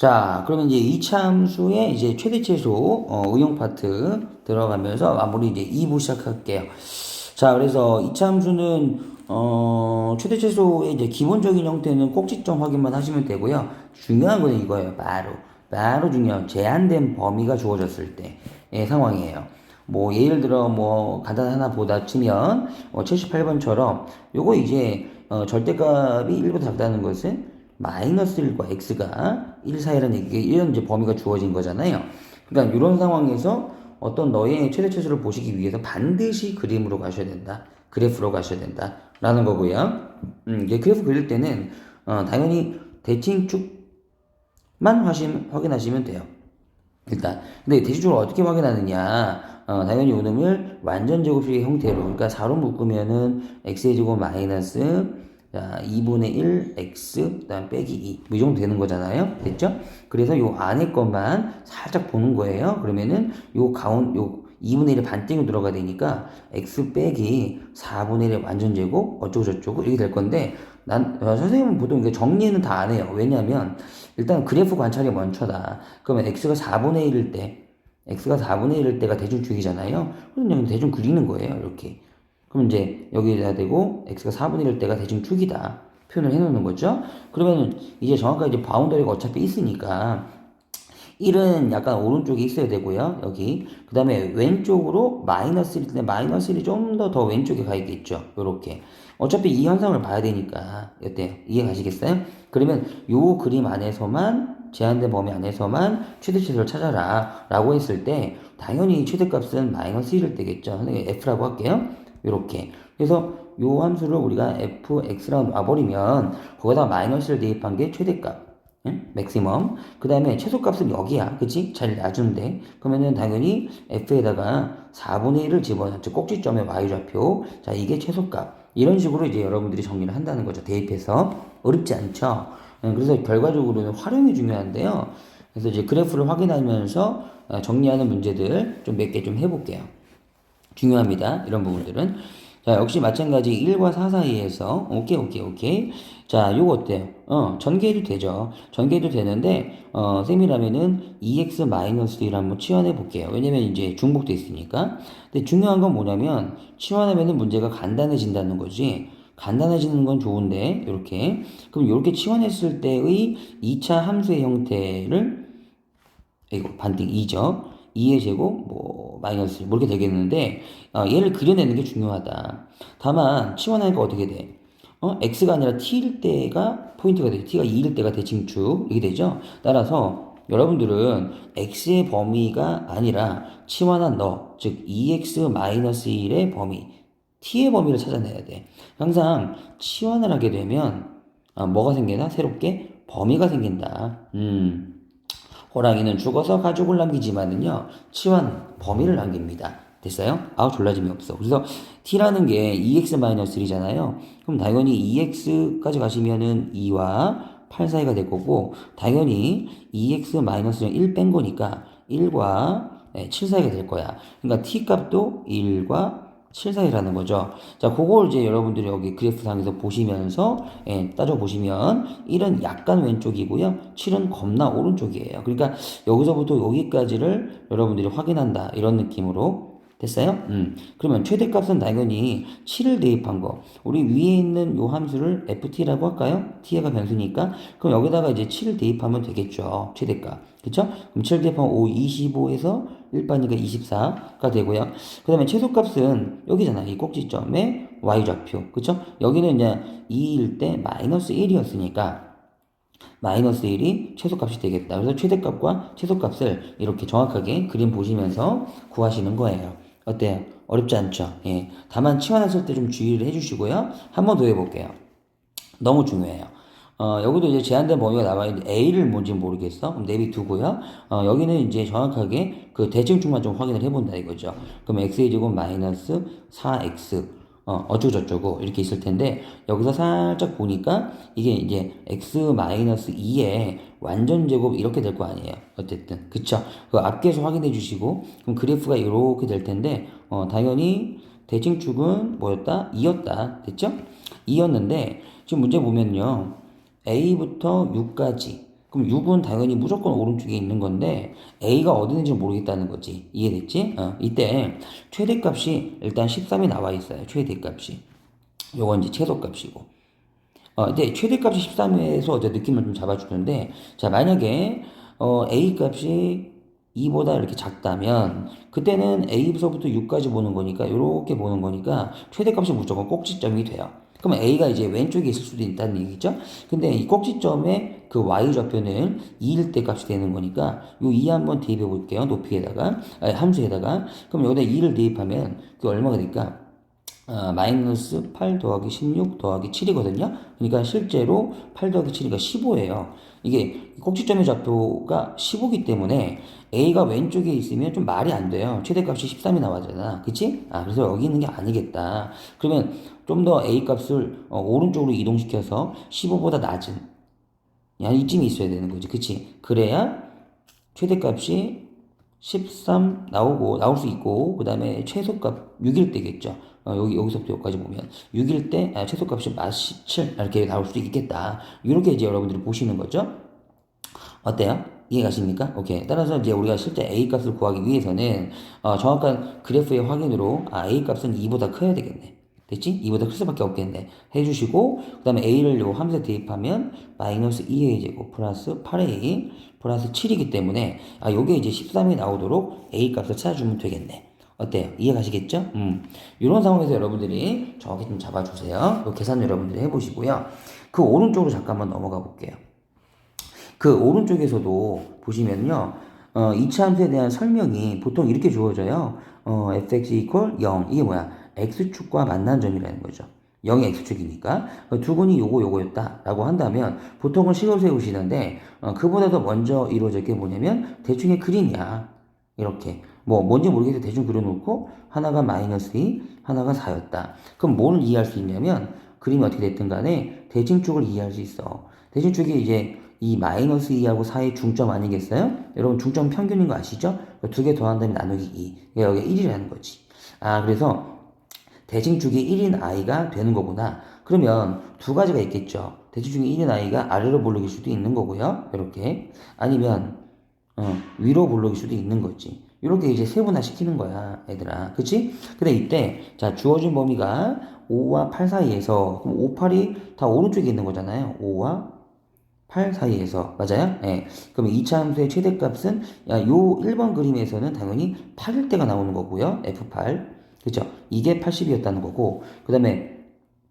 자, 그러면 이제 이차 함수의 이제 최대 최소 응용 파트 들어가면서 마무리 이제 2부 시작할게요. 자, 그래서 이차 함수는 최대 최소의 이제 기본적인 형태는 꼭지점 확인만 하시면 되고요. 중요한 거는 이거예요. 바로 중요한 제한된 범위가 주어졌을 때의 상황이에요. 뭐 예를 들어 뭐 간단 하나 보다 치면 78번처럼 요거 이제 절대값이 1보다 작다는 것은 마이너스 1과 x가 1 사이라는 얘기, 이런 이제 범위가 주어진 거잖아요. 그러니까 이런 상황에서 어떤 너의 최대 최소를 보시기 위해서 반드시 그림으로 가셔야 된다. 그래프로 가셔야 된다. 라는 거고요. 이제 그래프 그릴 때는 당연히 대칭축만 확인하시면 돼요. 일단 근데 대칭축을 어떻게 확인하느냐, 당연히 요놈을 완전 제곱식의 형태로, 그러니까 4로 묶으면은 x의 제곱 마이너스, 자, 2분의 1 x 그다음 빼기 2, 뭐 이 정도 되는 거잖아요. 됐죠? 그래서 요 안에 것만 살짝 보는 거예요. 그러면은 요 2분의 1의 반띵으로 들어가야 되니까 x 빼기 4분의 1의 완전 제곱 어쩌고 저쩌고 이렇게 될 건데, 선생님은 보통 이게 정리는 다 안 해요. 왜냐면 일단 그래프 관찰이 먼저다. 그러면 x가 4분의 1일 때, x가 4분의 1일 때가 대중축이잖아요. 그럼 대충 그리는 거예요. 이렇게. 그럼 이제 여기에다 대고 x가 4분의 1일 때가 대중축이다. 표현을 해놓는 거죠. 그러면 이제 정확하게 이제 바운더리가 어차피 있으니까 1은 약간 오른쪽에 있어야 되고요. 여기. 그 다음에 왼쪽으로 마이너스 1일 때 마이너스 1이 좀 더 왼쪽에 가 있겠죠. 요렇게. 어차피 이 현상을 봐야 되니까. 어때요? 이해 가시겠어요? 그러면 요 그림 안에서만, 제한된 범위 안에서만 최대 최소를 찾아라 라고 했을 때 당연히 최대값은 마이너스 1일 때겠죠. 선생님 F라고 할게요. 요렇게. 그래서 요 함수를 우리가 fx라고 놔버리면 거기다 마이너스를 대입한 게 최대값. 응? 맥시멈. 그 다음에 최소값은 여기야. 그치? 자리를 놔준대. 그러면은 당연히 f에다가 4분의 1을 집어넣죠. 꼭지점의 y좌표. 자, 이게 최소값. 이런 식으로 이제 여러분들이 정리를 한다는 거죠. 대입해서. 어렵지 않죠? 그래서 결과적으로는 활용이 중요한데요. 그래서 이제 그래프를 확인하면서 정리하는 문제들 좀 몇 개 좀 해볼게요. 중요합니다. 이런 부분들은. 자, 역시 마찬가지 1과 4 사이에서, 오케이. 자, 요거 어때요? 전개해도 되죠. 전개해도 되는데, 셈이라면은 2x-1을 한번 치환해 볼게요. 왜냐면 이제 중복돼 있으니까. 근데 중요한 건 뭐냐면, 치환하면은 문제가 간단해진다는 거지. 간단해지는 건 좋은데, 요렇게. 그럼 요렇게 치환했을 때의 2차 함수의 형태를, 이거 반띵 2죠. 2의 제곱, 뭐, 마이너스, 뭐 이렇게 되겠는데, 얘를 그려내는 게 중요하다. 다만, 치환하니까 어떻게 돼? x가 아니라 t일 때가 포인트가 되죠. t가 2일 때가 대칭축, 이게 되죠. 따라서, 여러분들은 x의 범위가 아니라 치환한 너, 즉 2x-1의 범위, t의 범위를 찾아내야 돼. 항상 치환을 하게 되면, 뭐가 생기나? 새롭게 범위가 생긴다. 호랑이는 죽어서 가족을 남기지만은요, 치환 범위를 남깁니다. 됐어요? 아우, 졸라 재미없어. 그래서 t라는 게 2x-1이잖아요. 그럼 당연히 2x까지 가시면은 2와 8 사이가 될 거고, 당연히 2x-1 뺀 거니까 1과 7 사이가 될 거야. 그러니까 t 값도 1과 7 사이라는 거죠. 자, 그걸 이제 여러분들이 여기 그래프상에서 보시면서 따져보시면 1은 약간 왼쪽이고요. 7은 겁나 오른쪽이에요. 그러니까 여기서부터 여기까지를 여러분들이 확인한다. 이런 느낌으로. 됐어요? 그러면 최대값은 당연히 7을 대입한 거. 우리 위에 있는 요 함수를 ft라고 할까요? t가 변수니까. 그럼 여기다가 이제 7을 대입하면 되겠죠. 최대값. 그쵸? 그럼 7 대입하면 5, 25에서 1 빠니까 24가 되고요. 그 다음에 최소값은 여기잖아. 이 꼭지점의 y좌표. 그쵸? 여기는 이제 2일 때 마이너스 1이었으니까 마이너스 1이 최소값이 되겠다. 그래서 최대값과 최소값을 이렇게 정확하게 그림 보시면서 구하시는 거예요. 어때요? 어렵지 않죠? 예. 다만 치환했을 때 좀 주의를 해주시고요. 한 번 더 해볼게요. 너무 중요해요. 여기도 이제 제한된 범위가 나와 있는데 A를 뭔지 모르겠어. 그럼 내비두고요. 여기는 이제 정확하게 그 대칭축만 좀 확인을 해본다 이거죠. 그럼 x의 제곱 마이너스 4x 어쩌고저쩌고 이렇게 있을 텐데, 여기서 살짝 보니까 이게 이제 x 마이너스 2의 완전 제곱 이렇게 될 거 아니에요. 어쨌든 그쵸? 그 앞에서 확인해 주시고, 그럼 그래프가 이렇게 될 텐데, 당연히 대칭축은 뭐였다? 2였다. 됐죠? 2였는데 지금 문제 보면요, A부터 6까지 그럼 6은 당연히 무조건 오른쪽에 있는 건데 A가 어디 있는지 모르겠다는 거지. 이해됐지? 이때 최대값이 일단 13이 나와 있어요. 최대값이. 요건 이제 최소값이고. 이제 최대값이 13에서 어제 느낌을 좀 잡아주는데, 자, 만약에, A 값이 2보다 이렇게 작다면, 그때는 A부터부터 6까지 보는 거니까, 요렇게 보는 거니까, 최대값이 무조건 꼭지점이 돼요. 그러면 A가 이제 왼쪽에 있을 수도 있다는 얘기죠? 근데 이 꼭지점의 그 Y좌표는 2일 때 값이 되는 거니까, 요 2 한번 대입해 볼게요. 높이에다가, 아니, 함수에다가. 그럼 여기다 2를 대입하면, 그게 얼마가 될까? 마이너스 8 더하기 16 더하기 7이거든요. 그러니까 실제로 8 더하기 7이니까 15예요. 이게 꼭지점의 좌표가 15이기 때문에 A가 왼쪽에 있으면 좀 말이 안 돼요. 최대값이 13이 나와잖아. 그치? 그래서 여기 있는 게 아니겠다. 그러면 좀 더 A 값을 오른쪽으로 이동시켜서 15보다 낮은, 이쯤에 있어야 되는 거지. 그치? 그래야 최대값이 13 나올 수 있고, 그 다음에 최소값 6일 때겠죠. 여기서부터 여기까지 보면 6일 때 최소값이 17 이렇게 나올 수도 있겠다. 이렇게 이제 여러분들이 보시는 거죠. 어때요? 이해 가십니까? 오케이. 따라서 이제 우리가 실제 A 값을 구하기 위해서는 정확한 그래프의 확인으로 A 값은 2보다 커야 되겠네. 됐지? 2보다 클 수밖에 없겠네. 해주시고 그 다음에 A를 요 함수에 대입하면 마이너스 2A 제곱 플러스 8A 플러스 7이기 때문에 요게 이제 13이 나오도록 A 값을 찾아주면 되겠네. 어때요? 이해 가시겠죠? 이런 상황에서 여러분들이 정확히 좀 잡아주세요. 요 계산 여러분들이 해보시고요. 그 오른쪽으로 잠깐만 넘어가 볼게요. 그 오른쪽에서도 보시면요. 2차 함수에 대한 설명이 보통 이렇게 주어져요. fx equal 0. 이게 뭐야? x축과 만난 점이라는 거죠. 0이 x축이니까. 두근이 요거였다. 라고 한다면 보통은 식을 세우시는데, 그보다 더 먼저 이루어질 게 뭐냐면, 대충의 그림이야. 이렇게. 뭔지 모르겠어. 대충 그려놓고, 하나가 마이너스 2, 하나가 4였다. 그럼 뭘 이해할 수 있냐면, 그림이 어떻게 됐든 간에 대칭축을 이해할 수 있어. 대칭축이 이제 이 마이너스 2하고 4의 중점 아니겠어요? 여러분 중점 평균인 거 아시죠? 두 개 더한 다음에 나누기 2. 여기 1이라는 거지. 그래서 대칭축이 1인 i가 되는 거구나. 그러면 두 가지가 있겠죠. 대칭축이 1인 i가 아래로 볼록일 수도 있는 거고요. 이렇게. 아니면 위로 볼록일 수도 있는 거지. 이렇게 이제 세분화 시키는 거야, 얘들아. 그치? 근데 이때, 자, 주어진 범위가 5와 8 사이에서, 그럼 5, 8이 다 오른쪽에 있는 거잖아요. 5와 8 사이에서. 맞아요? 예. 그럼 2차 함수의 최대값은, 요 1번 그림에서는 당연히 8일 때가 나오는 거고요. F8. 그죠? 이게 80이었다는 거고, 그 다음에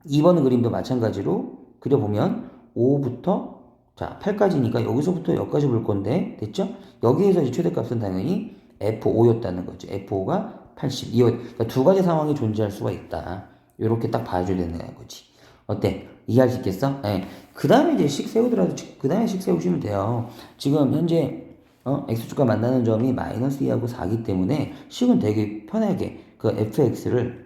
2번 그림도 마찬가지로 그려보면 5부터 자, 8까지니까 여기서부터 여기까지 볼 건데, 됐죠? 여기에서 이제 최대값은 당연히 F5였다는 거죠. F5가 80. 그러니까 두 가지 상황이 존재할 수가 있다. 이렇게 딱 봐줘야 되는 거지. 어때? 이해할 수 있겠어? 예. 그 다음에 이제 식 세우더라도, 그 다음에 식 세우시면 돼요. 지금 현재, X축과 만나는 점이 마이너스 2하고 4기 때문에 식은 되게 편하게 그 fx를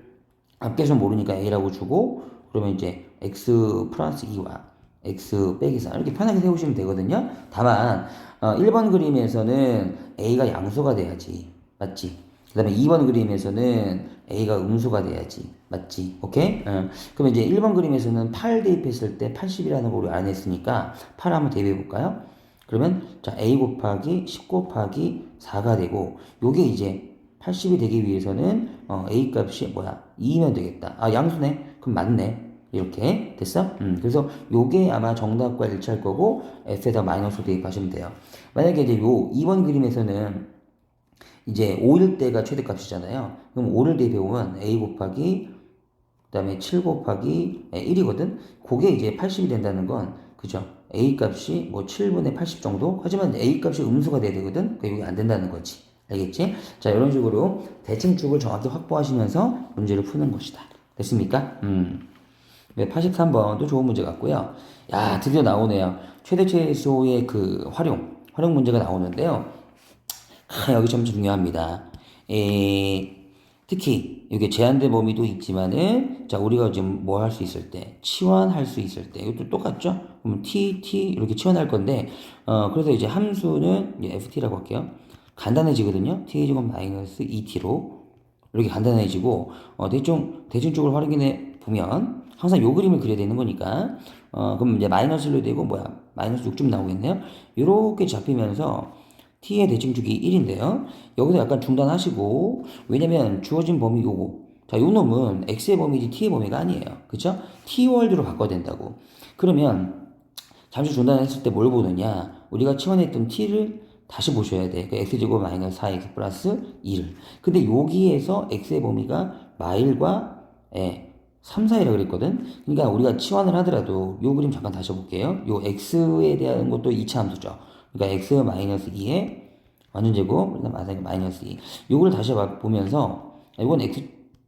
앞계속 모르니까 a라고 주고, 그러면 이제 x 플러스 2와 x 빼기 4 이렇게 편하게 세우시면 되거든요. 다만 1번 그림에서는 a가 양수가 돼야지. 맞지? 그 다음에 2번 그림에서는 a가 음수가 돼야지. 맞지? 오케이? 그럼 이제 1번 그림에서는 8 대입했을 때 80이라는 거 우리 안 했으니까 8 한번 대입해 볼까요? 그러면 자 a 곱하기 10 곱하기 4가 되고, 요게 이제 80이 되기 위해서는 a 값이 뭐야? 2면 되겠다. 양수네. 그럼 맞네. 이렇게 됐어? 그래서 요게 아마 정답과 일치할 거고 f에다 마이너스 대입하시면 돼요. 만약에 이제 요 2번 그림에서는 이제 5일 때가 최대값이잖아요. 그럼 5를 대입해보면 a 곱하기 그 다음에 7 곱하기 1이거든. 그게 이제 80이 된다는 건 그죠? a 값이 뭐 7분의 80 정도? 하지만 a 값이 음수가 돼야 되거든. 그게 안 된다는 거지. 알겠지? 자, 이런 식으로 대칭축을 정확히 확보하시면서 문제를 푸는 것이다. 됐습니까? 83번도 좋은 문제 같고요. 야, 드디어 나오네요. 최대 최소의 그 활용 문제가 나오는데요. 여기 참 중요합니다. 특히 이게 제한된 범위도 있지만은, 자, 우리가 지금 뭐 할 수 있을 때, 치환할 수 있을 때, 이것도 똑같죠? 그럼 t 이렇게 치환할 건데, 그래서 이제 함수는 이제 ft라고 할게요. 간단해지거든요. t제곱 마이너스 2t로 이렇게 간단해지고, 대충 쪽을 확인해 보면 항상 요 그림을 그려야 되는 거니까, 그럼 이제 마이너스로 되고 뭐야? 마이너스 6쯤 나오겠네요. 이렇게 잡히면서 t의 대칭축이 1인데요. 여기서 약간 중단하시고, 왜냐면 주어진 범위 요거. 자, 요 놈은 x의 범위지 t의 범위가 아니에요. 그쵸? t 월드로 바꿔야 된다고. 그러면 잠시 중단했을 때 뭘 보느냐? 우리가 치환했던 t를 다시 보셔야 돼. 그 x제곱 마이너스 4x 플러스 1. 근데 여기에서 x의 범위가 마일과 3, 4이라 그랬거든. 그러니까 우리가 치환을 하더라도 요 그림 잠깐 다시 볼게요. 요 x에 대한 것도 2차 함수죠. 그러니까 x 마이너스 2에 완전제곱 마이너스 2. 요걸 다시 보면서 이건 x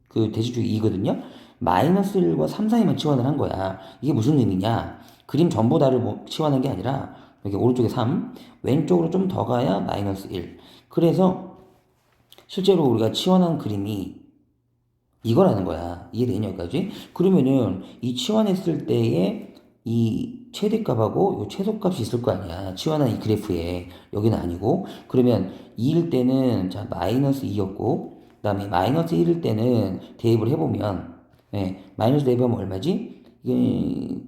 그 대칭축이 2거든요. 마이너스 1과 3, 4에만 치환을 한 거야. 이게 무슨 의미냐? 그림 전부 다를 치환한 게 아니라 여기 오른쪽에 3, 왼쪽으로 좀 더 가야 마이너스 1. 그래서 실제로 우리가 치환한 그림이 이거라는 거야. 이해되냐, 여기까지? 그러면은 이 치환했을 때의 이 최대값하고 이 최소값이 있을 거 아니야. 치환한 이 그래프에. 여기는 아니고. 그러면 2일 때는 자 마이너스 2였고 그 다음에 마이너스 1일 때는 대입을 해보면 마이너스 대입하면 얼마지? 이게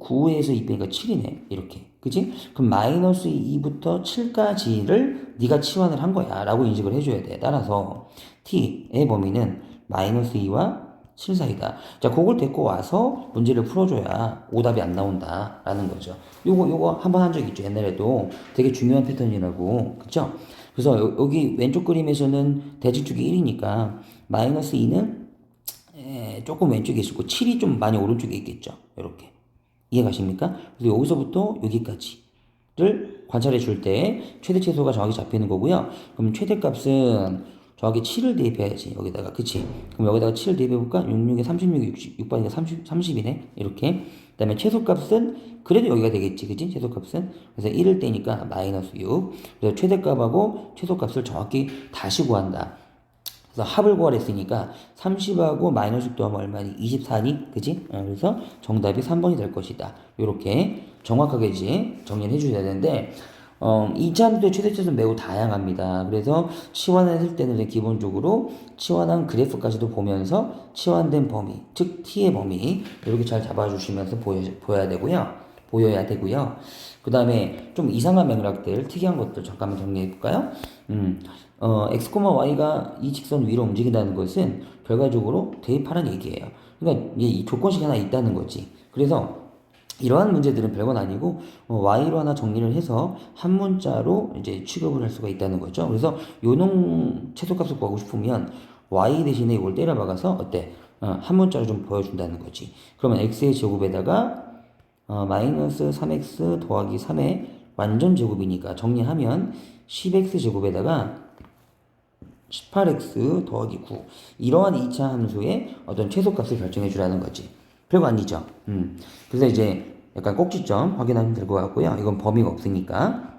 9에서 2 빼니까 7이네. 이렇게. 그치? 그럼 마이너스 2부터 7까지를 네가 치환을 한 거야. 라고 인식을 해줘야 돼. 따라서 t의 범위는 마이너스 2와 7 사이다. 자, 그걸 데리고 와서 문제를 풀어줘야 오답이 안 나온다. 라는 거죠. 요거 한 번 한 적 있죠. 옛날에도 되게 중요한 패턴이라고. 그쵸? 그래서 여기 왼쪽 그림에서는 대칭축이 1이니까 마이너스 2는 조금 왼쪽에 있고 7이 좀 많이 오른쪽에 있겠죠. 이렇게. 이해가십니까? 그래서 여기서부터 여기까지를 관찰해 줄 때 최대 최소가 정확히 잡히는 거고요. 그럼 최대값은 정확히 7을 대입해야지. 여기다가. 그치? 그럼 여기다가 7을 대입해볼까? 66에 36에 6반이니까 30이네. 이렇게. 그 다음에 최소값은 그래도 여기가 되겠지. 그치? 최소값은. 그래서 1을 떼니까 마이너스 6. 그래서 최대값하고 최소값을 정확히 다시 구한다. 그래서 합을 구하랬으니까 30하고 마이너스 6 더하면 얼마니? 24니? 그지? 그래서 정답이 3번이 될 것이다. 이렇게 정확하게 이제 정리를 해주셔야 되는데 2차 함수의 최대치는 매우 다양합니다. 그래서 치환을 했을 때는 기본적으로 치환한 그래프까지도 보면서 치환된 범위, 즉 t의 범위 이렇게 잘 잡아주시면서 보여야 되고요. 그 다음에 좀 이상한 맥락들, 특이한 것들 잠깐만 정리해 볼까요? x, y가 이 직선 위로 움직인다는 것은 결과적으로 대입하라는 얘기예요. 그러니까 이 조건식이 하나 있다는 거지. 그래서 이러한 문제들은 별건 아니고 y로 하나 정리를 해서 한 문자로 이제 취급을 할 수가 있다는 거죠. 그래서 요놈 최소값을 구하고 싶으면 y 대신에 이걸 때려 박아서 어때? 한 문자로 좀 보여준다는 거지. 그러면 x의 제곱에다가 마이너스 3x 더하기 3의 완전 제곱이니까 정리하면 10x 제곱에다가 18x 더하기 9 이러한 2차 함수의 어떤 최소값을 결정해 주라는 거지. 별거 아니죠. 그래서 이제 약간 꼭지점 확인하면 될 것 같고요. 이건 범위가 없으니까.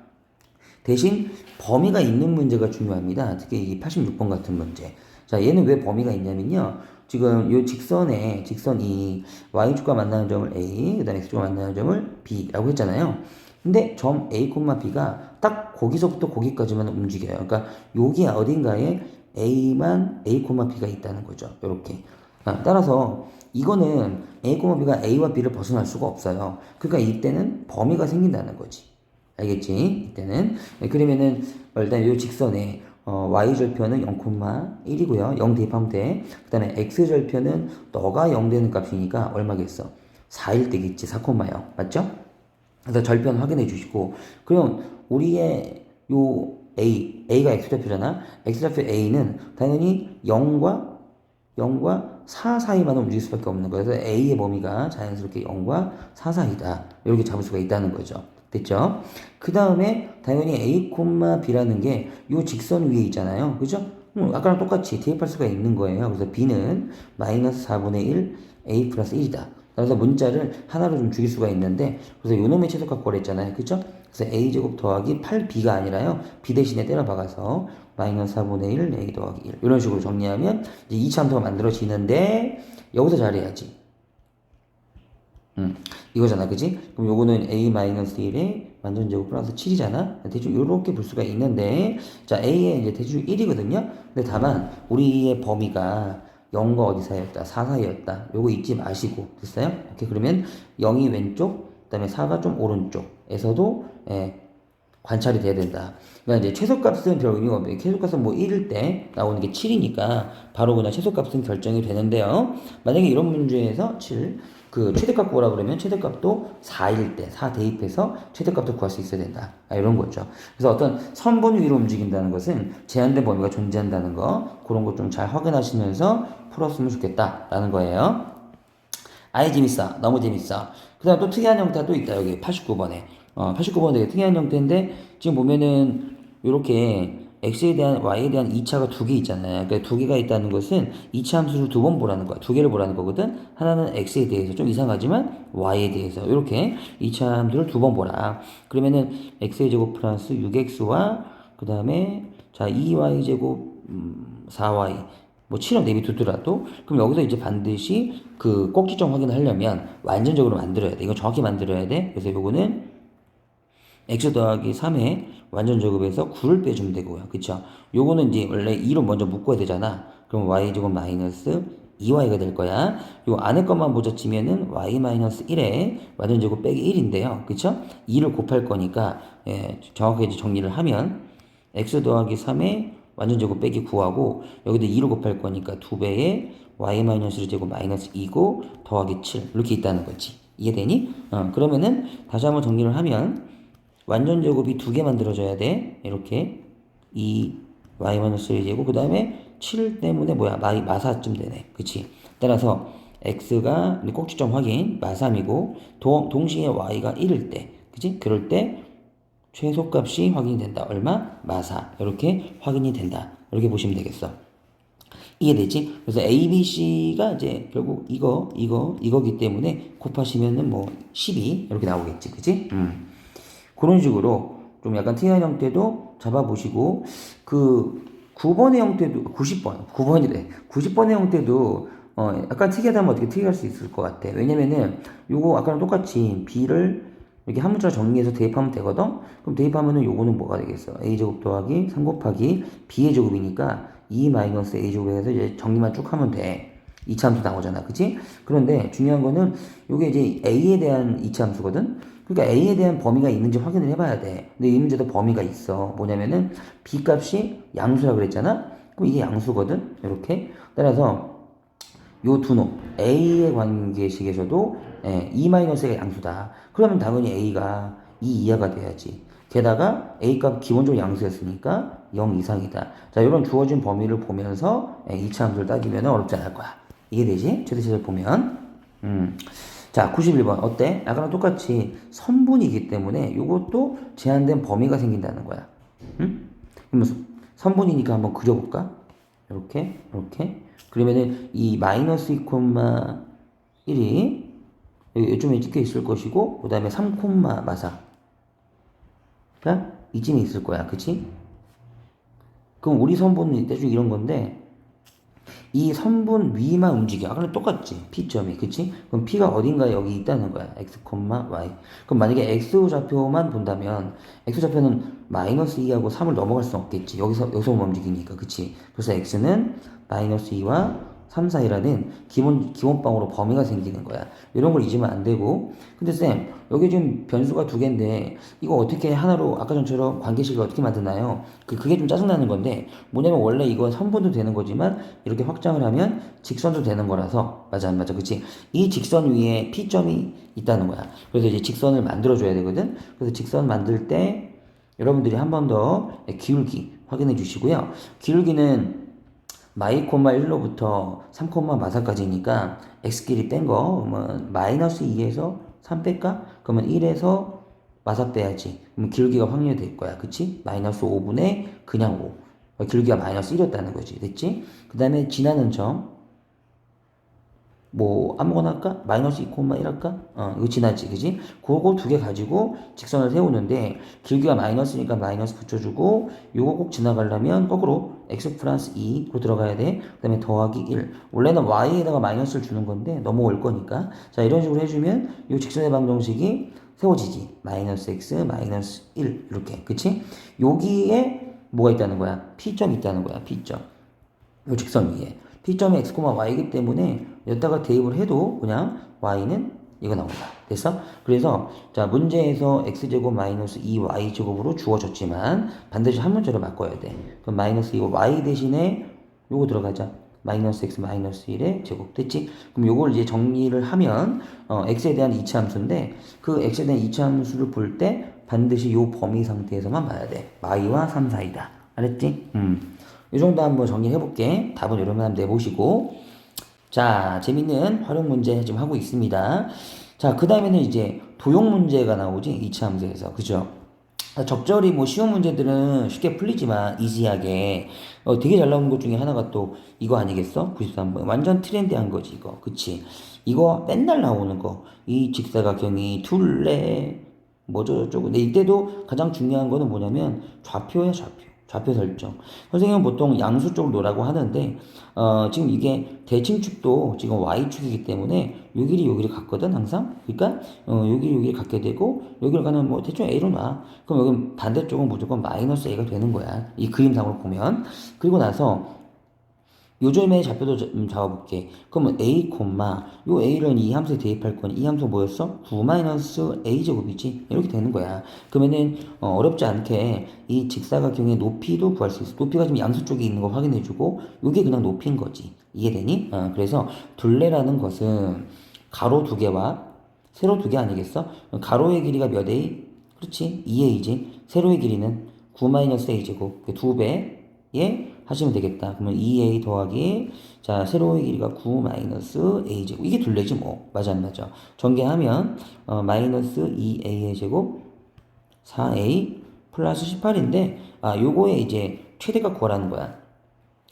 대신 범위가 있는 문제가 중요합니다. 특히 이 86번 같은 문제. 자, 얘는 왜 범위가 있냐면요. 지금 이 직선이 y축과 만나는 점을 a, 그 다음에 x축과 만나는 점을 b라고 했잖아요. 근데 점 a, b가 딱 거기서부터 거기까지만 움직여요. 그러니까 여기 어딘가에 a만 a, b가 있다는 거죠. 이렇게. 따라서 이거는 a, b가 a와 b를 벗어날 수가 없어요. 그러니까 이때는 범위가 생긴다는 거지. 알겠지? 이때는. 그러면은 일단 이 직선에 y절편은 0,1이고요. 0 대입하면 돼. 그 다음에 x절편은 너가 0 되는 값이니까 얼마겠어? 4일 되겠지. 4,0. 맞죠? 그래서 절편 확인해 주시고, 그럼 우리의 요 a가 x좌표잖아. x좌표 a는 당연히 0과 4 사이만 움직일 수밖에 없는 거예요. 그래서 a의 범위가 자연스럽게 0과 4 사이다. 이렇게 잡을 수가 있다는 거죠. 됐죠? 그 다음에 당연히 a, b라는 게 요 직선 위에 있잖아요. 그죠? 아까랑 똑같이 대입할 수가 있는 거예요. 그래서 b는 마이너스 4분의 1 a 플러스 1이다. 그래서 문자를 하나로 좀 죽일 수가 있는데, 그래서 요놈의 최소값 구하랬잖아요. 그죠? 그래서 a제곱 더하기 8b가 아니라요. b 대신에 때려 박아서 마이너스 4분의 1 a 더하기 1 이런 식으로 정리하면 이제 2차 함수가 만들어지는데, 여기서 잘해야지. 이거잖아, 그지? 그럼 요거는 a-1에 완전제곱 플러스 7이잖아? 대충 요렇게 볼 수가 있는데, 자, a의 이제 대충 1이거든요? 근데 다만, 우리의 범위가 0과 어디 사이였다? 4 사이였다. 요거 잊지 마시고, 됐어요? 오케이, 그러면 0이 왼쪽, 그 다음에 4가 좀 오른쪽에서도 예, 관찰이 돼야 된다. 그러니까 이제 최소값은 별 의미가 없는데 최소값은 뭐 1일 때 나오는 게 7이니까 바로 그냥 최소값은 결정이 되는데요. 만약에 이런 문제에서 7, 그 최대값 구하라 그러면 최대값도 4일 때 4 대입해서 최대값도 구할 수 있어야 된다. 이런 거죠. 그래서 어떤 선분 위로 움직인다는 것은 제한된 범위가 존재한다는 거, 그런 거 좀 잘 확인하시면서 풀었으면 좋겠다라는 거예요. 아이 재밌어. 너무 재밌어. 그 다음 또 특이한 형태가 또 있다. 여기 89번에. 89번은 되게 특이한 형태인데, 지금 보면은, 요렇게, x에 대한, y에 대한 2차가 두 개 있잖아요. 그러니까 두 개가 있다는 것은 2차 함수를 두 번 보라는 거야. 두 개를 보라는 거거든. 하나는 x에 대해서 좀 이상하지만, y에 대해서. 요렇게 2차 함수를 두 번 보라. 그러면은, x의 제곱 플러스 6x와, 그 다음에, 자, 2y 제곱, 4y. 뭐 7은 내비두더라도 그럼 여기서 이제 반드시 그 꼭지점 확인을 하려면 완전적으로 만들어야 돼. 이거 정확히 만들어야 돼. 그래서 요거는 x 더하기 3에 완전제곱에서 9를 빼주면 되고요. 그쵸? 요거는 이제 원래 2로 먼저 묶어야 되잖아. 그럼 y제곱 마이너스 2y가 될 거야. 요 안에 것만 보자 치면은 y 마이너스 1에 완전제곱 빼기 1인데요. 그쵸? 2를 곱할 거니까 정확하게 이제 정리를 하면 x 더하기 3에 완전제곱 빼기 9하고 여기도 2를 곱할 거니까 2배에 y-1 제곱 마이너스 2고 더하기 7 이렇게 있다는 거지. 이해되니? 그러면은 다시 한번 정리를 하면 완전제곱이 두 개 만들어져야 돼. 이렇게 2 y-1 제곱 그 다음에 7 때문에 뭐야 마사쯤 되네. 그치? 따라서 x가 꼭지점 확인 마삼이고 동시에 y가 1일 때 그치? 그럴 때 최소값이 확인이 된다. 얼마? 마사. 이렇게 확인이 된다. 이렇게 보시면 되겠어. 이해되지? 그래서 A, B, C가 이제 결국 이거기 때문에 곱하시면은 뭐 12 이렇게 나오겠지. 그치? 그런 식으로 좀 약간 특이한 형태도 잡아보시고 그 9번의 형태도 90번이래. 90번의 형태도 약간 특이하다면 어떻게 특이할 수 있을 것 같아. 왜냐면은 요거 아까랑 똑같이 B를 이렇게 한 문자 정리해서 대입하면 되거든? 그럼 대입하면은 요거는 뭐가 되겠어? a제곱 더하기 3 곱하기 b의 제곱이니까 2 마이너스 a제곱에 해서 이제 정리만 쭉 하면 돼. 2차 함수 나오잖아. 그치? 그런데 중요한 거는 요게 이제 a에 대한 2차 함수거든? 그러니까 a에 대한 범위가 있는지 확인을 해봐야 돼. 근데 이 문제도 범위가 있어. 뭐냐면은 b 값이 양수라 그랬잖아? 그럼 이게 양수거든? 이렇게. 따라서 요 두 놈, A의 관계식에서도 2-가 양수다. 그러면 당연히 A가 2 이하가 돼야지. 게다가 A값 기본적으로 양수였으니까 0 이상이다. 자, 이런 주어진 범위를 보면서 2차 함수를 따지면 어렵지 않을 거야. 이게 되지? 최대치를 보면. 자, 91번. 어때? 아까랑 똑같이 선분이기 때문에 이것도 제한된 범위가 생긴다는 거야. 그러면 선분이니까 한번 그려볼까? 이렇게. 그러면은 이 마이너스 2 1이 요즘에 찍혀 있을 것이고, 그 다음에 3 마사. 자, 이쯤에 있을 거야. 그치? 그럼 우리 선분은 대충 이런 건데, 이 선분 위만 움직여. 아까랑 똑같지? P점이. 그치? 그럼 P가 어딘가에 여기 있다는 거야. X, Y. 그럼 만약에 X좌표만 본다면, X좌표는 마이너스 2하고 3을 넘어갈 수 없겠지. 여기서 움직이니까. 그치? 그래서 X는 마이너스 2와 3 사이라는 기본방으로 범위가 생기는 거야. 이런 걸 잊으면 안 되고. 근데 쌤, 여기 지금 변수가 두 개인데, 이거 어떻게 하나로, 아까 전처럼 관계식을 어떻게 만드나요? 그게 좀 짜증나는 건데, 뭐냐면 원래 이거 선분도 되는 거지만, 이렇게 확장을 하면 직선도 되는 거라서, 맞아, 안 맞아, 그치? 이 직선 위에 P점이 있다는 거야. 그래서 이제 직선을 만들어줘야 되거든? 그래서 직선 만들 때, 여러분들이 한 번 더 기울기 확인해 주시고요. 기울기는 마이 콤마 1로부터 3 콤마 마사까지니까 x끼리 뺀 거 그러면 마이너스 2에서 3 뺄까? 그러면 1에서 마사 빼야지. 그럼 기울기가 확률이 될 거야. 그치? 마이너스 5분의 그냥 5. 기울기가 마이너스 1이었다는 거지. 됐지? 그 다음에 지나는 점. 뭐 아무거나 할까? 마이너스 2,1 할까? 이거 지나지, 그지? 그거 두 개 가지고 직선을 세우는데 길기가 마이너스니까 마이너스 붙여주고 요거 꼭 지나가려면 거꾸로 x 플러스 2로 들어가야 돼. 그 다음에 더하기 1. 원래는 y에다가 마이너스를 주는 건데 넘어올 거니까 자 이런 식으로 해주면 이 직선의 방정식이 세워지지. 마이너스 x 마이너스 1 이렇게, 그치? 여기에 뭐가 있다는 거야? P점이 있다는 거야. P점. 요 직선 위에 P점이 x, y이기 때문에 여기다가 대입을 해도 그냥 y는 이거 나온다. 됐어? 그래서 자 문제에서 x제곱 마이너스 2y제곱으로 주어졌지만 반드시 한 문자로 바꿔야 돼. 그럼 마이너스 이거 y 대신에 요거 들어가자. 마이너스 x 마이너스 1의 제곱 됐지? 그럼 요걸 이제 정리를 하면 x에 대한 이차함수인데 그 x에 대한 이차함수를 볼 때 반드시 요 범위 상태에서만 봐야 돼. y와 3 사이다. 알았지? 이 정도 한번 정리해 볼게. 답은 여러분 한번 내보시고 자 재밌는 활용 문제 지금 하고 있습니다. 자 그 다음에는 이제 도형 문제가 나오지 이차함수에서 그죠? 적절히 뭐 쉬운 문제들은 쉽게 풀리지만 이지하게 되게 잘 나오는 것 중에 하나가 또 이거 아니겠어? 93번 완전 트렌디한 거지 이거 그치? 이거 맨날 나오는 거 이 직사각형이 둘레 뭐죠 저쩌고 근데 이때도 가장 중요한 거는 뭐냐면 좌표야 좌표 설정. 선생님은 보통 양수 쪽을 놓으라고 하는데, 지금 이게 대칭축도 지금 Y축이기 때문에 요 길이 요 길이 같거든, 항상. 그러니까, 요 길이 요 길이 같게 되고, 여기를 가는 뭐 대충 A로 놔. 그럼 여기 반대쪽은 무조건 마이너스 A가 되는 거야. 이 그림상으로 보면. 그리고 나서, 요즘의 좌표도 좀 잡아볼게. 그러면 a, 요 a를 이 함수에 대입할 거니 이 함수 뭐였어? 9-a 제곱이지. 이렇게 되는 거야. 그러면은 어렵지 않게 이 직사각형의 높이도 구할 수 있어. 높이가 지금 양수 쪽에 있는 거 확인해주고 요게 그냥 높이인 거지. 이해되니? 그래서 둘레라는 것은 가로 두 개와 세로 두 개 아니겠어? 가로의 길이가 몇 a? 그렇지. 2a지. 세로의 길이는 9-a 제곱. 그 두 배에 하시면 되겠다. 그러면 2a 더하기 자 세로의 길이가 9-a 제곱 이게 둘레지 뭐 맞아 안 맞아 전개하면 마이너스 2a의 제곱 4a 플러스 18인데 요거에 이제 최대값 구하라는 거야.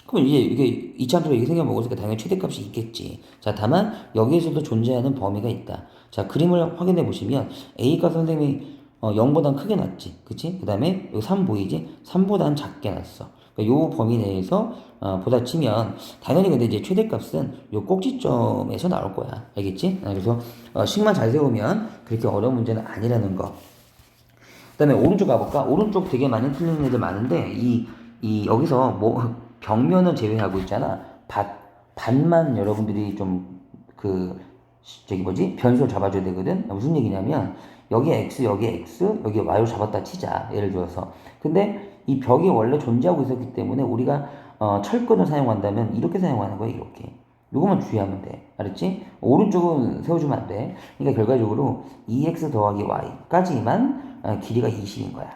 그럼 이제 이게 이차함수가 이렇게 생겨먹으니까 당연히 최대값이 있겠지. 자 다만 여기에서도 존재하는 범위가 있다. 자 그림을 확인해 보시면 a가 선생님이 0보단 크게 났지. 그치? 그 다음에 여기 3 보이지? 3보단 작게 났어. 요 범위 내에서 보다 치면 당연히 근데 이제 최대값은 요 꼭지점에서 나올 거야. 알겠지? 그래서 식만 잘 세우면 그렇게 어려운 문제는 아니라는 거. 그 다음에 오른쪽 가볼까? 오른쪽 되게 많이 틀리는 애들 많은데 이 여기서 뭐 벽면은 제외하고 있잖아. 밭만 여러분들이 좀 저기 뭐지? 변수를 잡아줘야 되거든. 무슨 얘기냐면 여기에 x 여기에 x 여기에 y로 잡았다 치자. 예를 들어서 근데 이 벽이 원래 존재하고 있었기 때문에 우리가 철근을 사용한다면 이렇게 사용하는 거야 이렇게. 요것만 주의하면 돼. 알았지? 오른쪽은 세워주면 안 돼. 그러니까 결과적으로 2x 더하기 y까지만 길이가 20인 거야.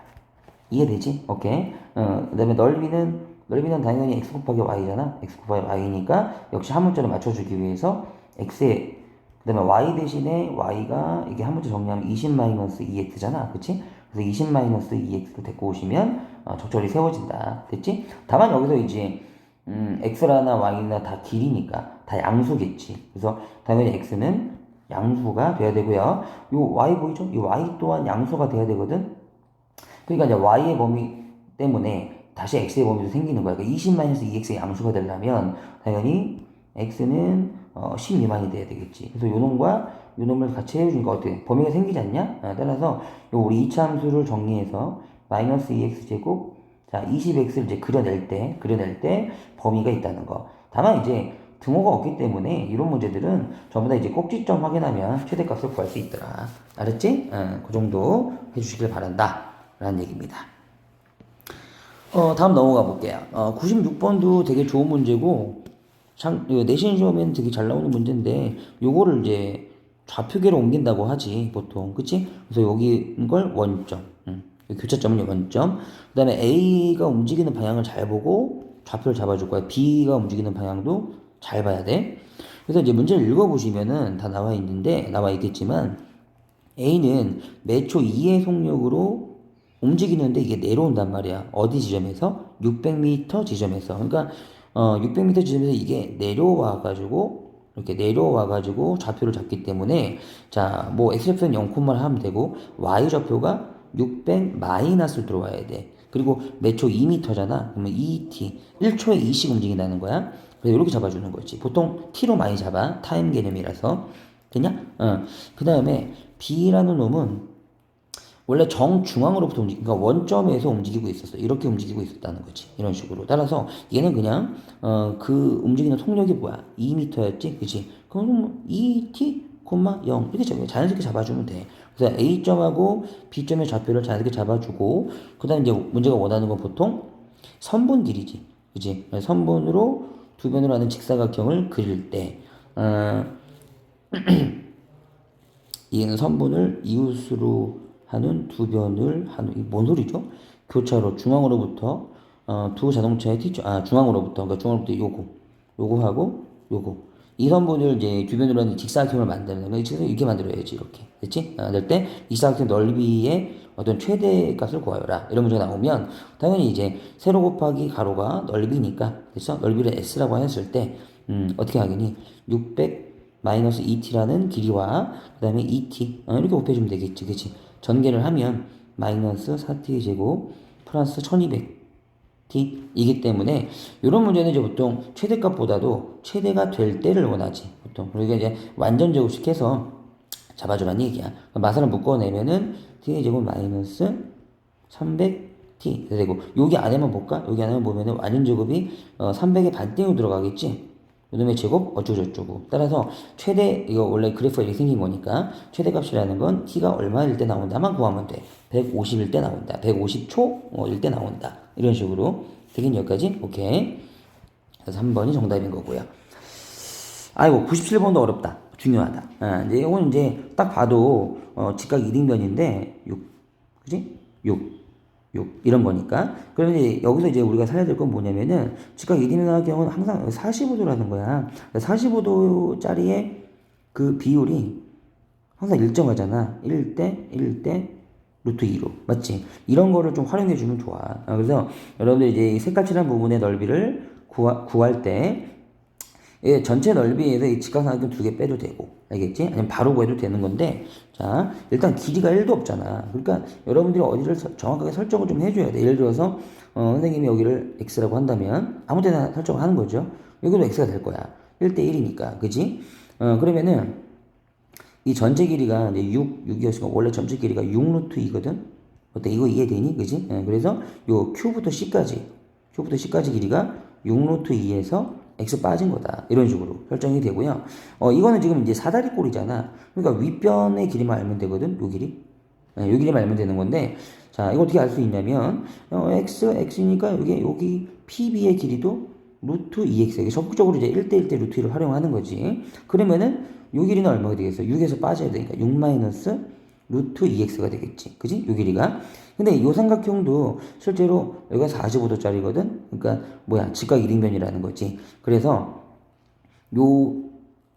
이해되지? 오케이. 그 다음에 넓이는 당연히 x 곱하기 y잖아. x 곱하기 y니까 역시 한 문자로 맞춰주기 위해서 x에 그 다음에 y 대신에 y가 이게 한 문자 정리하면 20-2x잖아. 그치? 그래서 20-2x도 데리고 오시면 적절히 세워진다. 됐지? 다만 여기서 이제 x라나 y나 다 길이니까 다 양수겠지. 그래서 당연히 x는 양수가 돼야 되고요. 요 y 보이죠? 이 y 또한 양수가 돼야 되거든. 그러니까 이제 y의 범위 때문에 다시 x의 범위도 생기는 거야. 그러니까 20-2x의 양수가 되려면 당연히 x는 10 미만이 돼야 되겠지. 그래서 요놈과 요놈을 같이 해주니까 어떻게 범위가 생기지 않냐? 따라서 요 우리 2차 함수를 정리해서 마이너스 2x 제곱 자 20x를 이제 그려낼 때 범위가 있다는 거. 다만 이제 등호가 없기 때문에 이런 문제들은 전부 다 이제 꼭지점 확인하면 최대값을 구할 수 있더라. 알았지? 그 정도 해주시길 바란다. 라는 얘기입니다. 다음 넘어가 볼게요. 96번도 되게 좋은 문제고, 내신 시험에는 되게 잘 나오는 문제인데, 요거를 이제 좌표계로 옮긴다고 하지, 보통. 그치? 그래서 여기 걸 원점. 교차점은 원점. 그 다음에 A가 움직이는 방향을 잘 보고 좌표를 잡아줄 거야. B가 움직이는 방향도 잘 봐야 돼. 그래서 이제 문제를 읽어보시면은 다 나와 있겠지만, A는 매초 2의 속력으로 움직이는데 이게 내려온단 말이야. 어디 지점에서? 600m 지점에서. 그러니까 600m 지점에서 이게 이렇게 내려와가지고 좌표를 잡기 때문에 자, 뭐 x좌표는 0콤마를 하면 되고 y좌표가 600 마이너스를 들어와야 돼. 그리고 매초 2m잖아. 그러면 2t 1초에 2씩 움직인다는 거야. 그래서 이렇게 잡아주는 거지. 보통 t로 많이 잡아. 타임 개념이라서. 되냐? 그 다음에 b라는 놈은 원래 정중앙으로부터 그러니까 원점에서 움직이고 있었어. 이렇게 움직이고 있었다는 거지. 이런 식으로. 따라서 얘는 그냥 그 움직이는 속력이 뭐야? 2m였지? 그치? 그럼 2t? 0 이렇게 자연스럽게 잡아주면 돼. 그래서 A점하고 B점의 좌표를 자연스럽게 잡아주고 그 다음에 이제 문제가 원하는 건 보통 선분 길이지. 그지? 선분으로 두 변으로 하는 직사각형을 그릴 때 이는 선분을 이웃으로 하는 두 변을 하는 이게 뭔 소리죠? 교차로 중앙으로부터 두 자동차의 중앙으로부터 그러니까 중앙으로부터 요거하고 요거 이 선분을 이제 두 변으로 하는 직사각형을 만드는 거야. 이렇게 만들어야지 이렇게 됐지? 될 때 이 직사각형 넓이의 어떤 최대값을 구하여라 이런 문제가 나오면 당연히 이제 세로 곱하기 가로가 넓이니까 됐어? 넓이를 s라고 했을 때 어떻게 하겠니? 600 마이너스 2t라는 길이와 그 다음에 2t 이렇게 곱해주면 되겠지 그치 전개를 하면 마이너스 4t 제곱 플러스 1200t 이기 때문에 이런 문제는 이제 보통 최대값보다도 최대가 될 때를 원하지 보통 그러니까 이제 완전 제곱식해서 잡아주라는 얘기야 마사를 묶어내면은 t 제곱 마이너스 300t 되고 여기 안에만 볼까? 여기 안에만 보면은 완전 제곱이 300의 반띵으로 들어가겠지 요놈의 제곱 어쩌고저쩌고 따라서 최대 이거 원래 그래프가 이렇게 생긴 거니까 최대값이라는 건 t가 얼마일 때 나온다만 구하면 돼 150일 때 나온다 150초일 때 나온다 이런 식으로 되긴 여기까지 오케이 그래서 3번이 정답인 거고요 아이고 97번도 어렵다 중요하다 이제 이건 이제 딱 봐도 직각 1인변인데 6 그지? 6 이런 거니까. 그러면 이제 여기서 이제 우리가 살려야 될 건 뭐냐면은 직각 1인의 경우는 항상 45도라는 거야. 45도짜리의 그 비율이 항상 일정하잖아. 1대 1대 루트 2로. 맞지? 이런 거를 좀 활용해 주면 좋아. 그래서 여러분들 이제 색깔칠한 부분의 넓이를 구할 때 전체 넓이에서 이 직각삼각형 2개 빼도 되고 알겠지? 아니면 바로 구해도 되는 건데 자 일단 길이가 1도 없잖아 그러니까 여러분들이 어디를 정확하게 설정을 좀 해줘야 돼 예를 들어서 선생님이 여기를 x라고 한다면 아무 데나 설정을 하는 거죠 여기도 x가 될 거야 1대 1이니까 그지? 그러면은 이 전체 길이가 이제 6이었으니까 원래 전체 길이가 6 루트 2거든 어때 이거 이해되니? 그지? 그래서 요 q부터 c까지 길이가 6 루트 2에서 x 빠진 거다. 이런 식으로 설정이 되고요. 이거는 지금 이제 사다리 꼴이잖아. 그러니까 윗변의 길이만 알면 되거든. 요 길이. 요 길이만 알면 되는 건데, 자, 이거 어떻게 알 수 있냐면, x니까 여기 pb의 길이도 루트 2x. 이게 적극적으로 이제 1대1대 루트 2를 활용하는 거지. 그러면은 요 길이는 얼마가 되겠어? 6에서 빠져야 되니까 6 마이너스 루트 2x가 되겠지. 그지? 요 길이가. 근데 이 삼각형도 실제로 여기가 45도짜리거든? 그러니까 직각 1인변이라는 거지. 그래서 요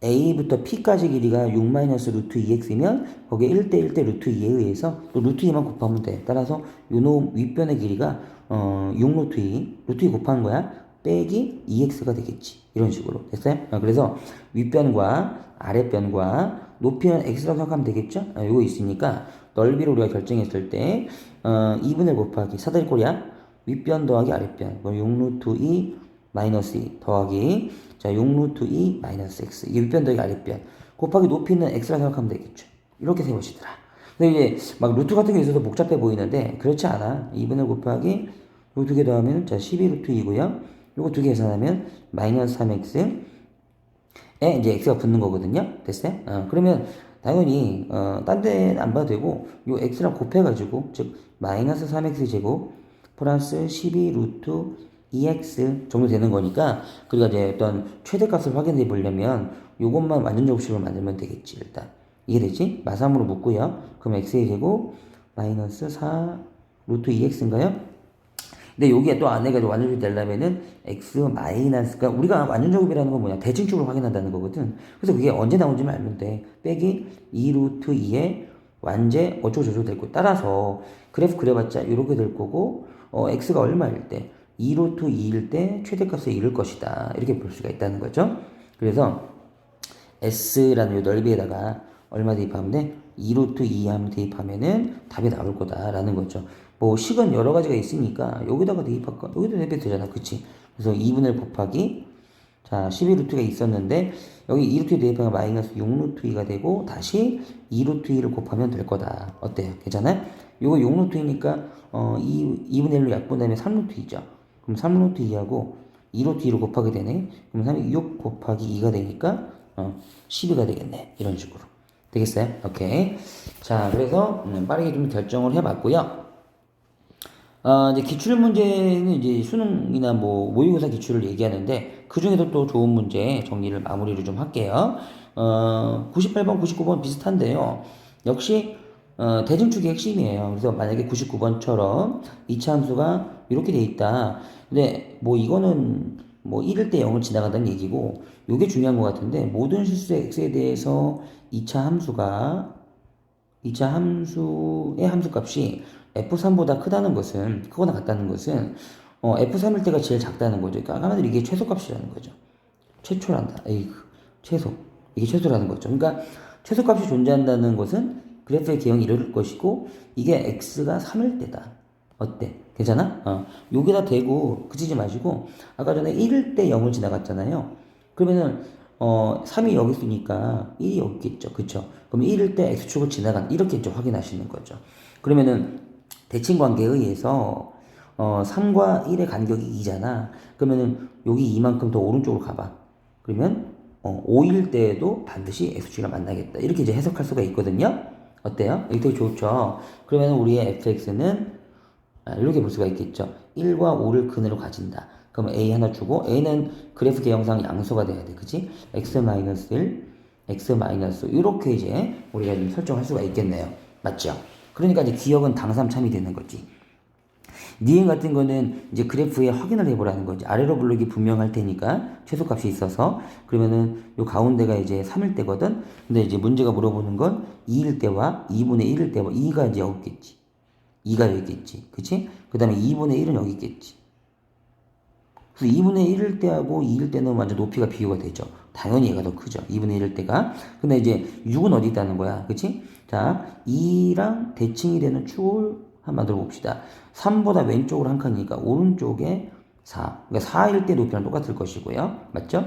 A부터 P까지 길이가 6 마이너스 루트 2x면 거기에 1대 1대 루트 2에 의해서 또 루트 2만 곱하면 돼. 따라서 요 윗변의 길이가 6 루트 2, 루트 2 곱한 거야. 빼기 2x가 되겠지. 이런 식으로. 됐어요? 그래서 윗변과 아랫변과 높이는 x라고 생각하면 되겠죠? 요거 있으니까 넓이를 우리가 결정했을 때 2분의 곱하기 사다리꼴이야. 윗변 더하기 아랫변 6루트 2 마이너스 2 더하기 자 6루트 2 마이너스 x 이게 윗변 더하기 아랫변 곱하기 높이는 x라고 생각하면 되겠죠. 이렇게 세워지더라. 근데 이제 막 루트 같은 게 있어서 복잡해 보이는데 그렇지 않아. 2분의 곱하기 요 두 개 더하면 자 12루트 2고요. 요거 두 개 계산하면 마이너스 3x 에 이제 x가 붙는 거거든요. 됐어요? 그러면 당연히 딴 데는 안 봐도 되고 요 x랑 곱해가지고 즉 마이너스 3x 제곱 플러스 12 루트 2x 정도 되는 거니까 그리고 이제 어떤 최대값을 확인해 보려면 요것만 완전 제곱식으로 만들면 되겠지 일단 이해되지? 마삼으로 묶고요. 그럼 x의 제곱 마이너스 4 루트 2x인가요? 근데 여기에 또 안에가 완전제곱이 되려면은 x 마이너스 그러니까 우리가 완전제곱이라는 건 뭐냐 대칭축으로 확인한다는 거거든. 그래서 그게 언제 나온지만 알면 돼. 빼기 2 루트 2의 완제 어쩌고저쩌고 될 거. 따라서 그래프 그려봤자 이렇게 될 거고 x가 얼마일 때 2 루트 2일 때 최대값을 이룰 것이다. 이렇게 볼 수가 있다는 거죠. 그래서 s라는 이 넓이에다가 얼마 대입하면 돼? 2 루트 2 하면 대입하면은 답이 나올 거다라는 거죠. 식은 여러 가지가 있으니까 여기다가 대입할까? 여기도 대입해도 되잖아. 그치? 그래서 2분의 곱하기 자 12루트가 있었는데 여기 2루트 대입하면 마이너스 6루트 2가 되고 다시 2루트 2를 곱하면 될 거다. 어때요? 괜찮아요? 요거 6루트 2니까 2분의 1로 약분되면 3루트 2죠. 그럼 3루트 2하고 2루트 2를 곱하게 되네. 그럼 6 곱하기 2가 되니까 12가 되겠네. 이런 식으로. 되겠어요? 오케이. 자, 그래서 빠르게 좀 결정을 해봤고요. 이제 기출 문제는 이제 수능이나 뭐 모의고사 기출을 얘기하는데 그 중에도 또 좋은 문제 정리를 마무리를 좀 할게요. 98번, 99번 비슷한데요. 역시 대칭축이 핵심이에요. 그래서 만약에 99번처럼 이차 함수가 이렇게 돼 있다. 근데 뭐 이거는 뭐 1일 때 0을 지나간다는 얘기고 이게 중요한 것 같은데 모든 실수 x에 대해서 2차 함수가 2차 함수의 함수값이 f3보다 크다는 것은 크거나 같다는 것은 f3일 때가 제일 작다는 거죠. 그러니까 한마디로 이게 최소값이라는 거죠. 최초란다. 에이, 최소. 이게 최소라는 거죠. 그러니까 최소값이 존재한다는 것은 그래프의 개형이 이럴 것이고 이게 x가 3일 때다. 어때? 괜찮아? 여기다 대고 그치지 마시고 아까 전에 1일 때 0을 지나갔잖아요. 그러면은 3이 여기 있으니까 1이 여기 있겠죠. 그쵸? 그럼 1일 때 x축을 지나간 이렇게 이제 확인하시는 거죠. 그러면은 대칭 관계에 의해서 3과 1의 간격이 2잖아. 그러면은 여기 이만큼 더 오른쪽으로 가봐. 그러면 5일 때에도 반드시 x축이랑 만나겠다. 이렇게 이제 해석할 수가 있거든요. 어때요? 이게 되게 좋죠. 그러면 우리의 fx는 이렇게 볼 수가 있겠죠. 1과 5를 근으로 가진다. 그럼 a 하나 주고 a는 그래프 개형상 양수가 돼야 돼. 그치? x-1, x-5 이렇게 이제 우리가 좀 설정할 수가 있겠네요. 맞죠? 그러니까 이제 기억은 당삼참이 되는 거지. 니은 같은 거는 이제 그래프에 확인을 해보라는 거지. 아래로 블록이 분명할 테니까 최소값이 있어서 그러면은 요 가운데가 이제 3일 때거든. 근데 이제 문제가 물어보는 건 2일 때와 2분의 1일 때와 2가 이제 여기 있겠지. 2가 여기 있겠지. 그치? 그 다음에 2분의 1은 여기 있겠지. 그래서 2분의 1일 때하고 2일 때는 완전 높이가 비교가 되죠. 당연히 얘가 더 크죠. 2분의 1일 때가. 근데 이제 6은 어디 있다는 거야. 그치? 자, 2랑 대칭이 되는 축을 한번 만들어 봅시다. 3보다 왼쪽으로 한 칸이니까 오른쪽에 4. 그러니까 4일 때 높이랑 똑같을 것이고요. 맞죠?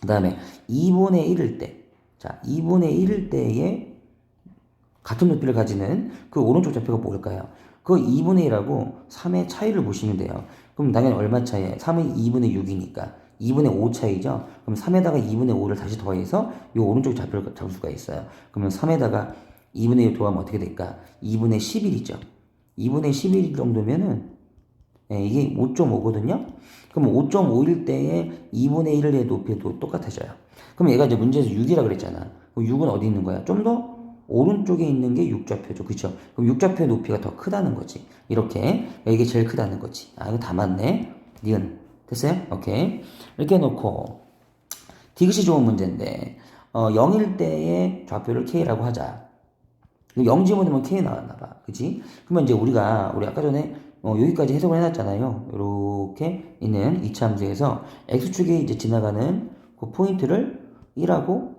그 다음에 2분의 1일 때. 자, 2분의 1일 때에 같은 높이를 가지는 그 오른쪽 좌표가 뭘까요? 그 2분의 1하고 3의 차이를 보시면 돼요. 그럼 당연히 얼마 차이에 3은 2분의 6이니까 2분의 5 차이죠. 그럼 3에다가 2분의 5를 다시 더해서 이 오른쪽 좌표를 잡을 수가 있어요. 그러면 3에다가 2분의 1 더하면 어떻게 될까? 2분의 11이죠. 2분의 11 정도면은 이게 5.5거든요. 그럼 5.5일 때에 2분의 1의 높이도 똑같아져요. 그럼 얘가 이제 문제에서 6이라 그랬잖아. 그럼 6은 어디 있는 거야? 좀 더 오른쪽에 있는 게 6좌표죠. 그쵸? 그럼 6좌표의 높이가 더 크다는 거지. 이렇게. 이게 제일 크다는 거지. 아, 이거 다 맞네. 니은. 됐어요? 오케이. 이렇게 해놓고, 디귿이 좋은 문제인데, 0일 때의 좌표를 K라고 하자. 0 집어넣으면 K 나왔나 봐. 그치? 그러면 이제 우리 아까 전에 여기까지 해석을 해놨잖아요. 이렇게 있는 이차함수에서 X축에 이제 지나가는 그 포인트를 1하고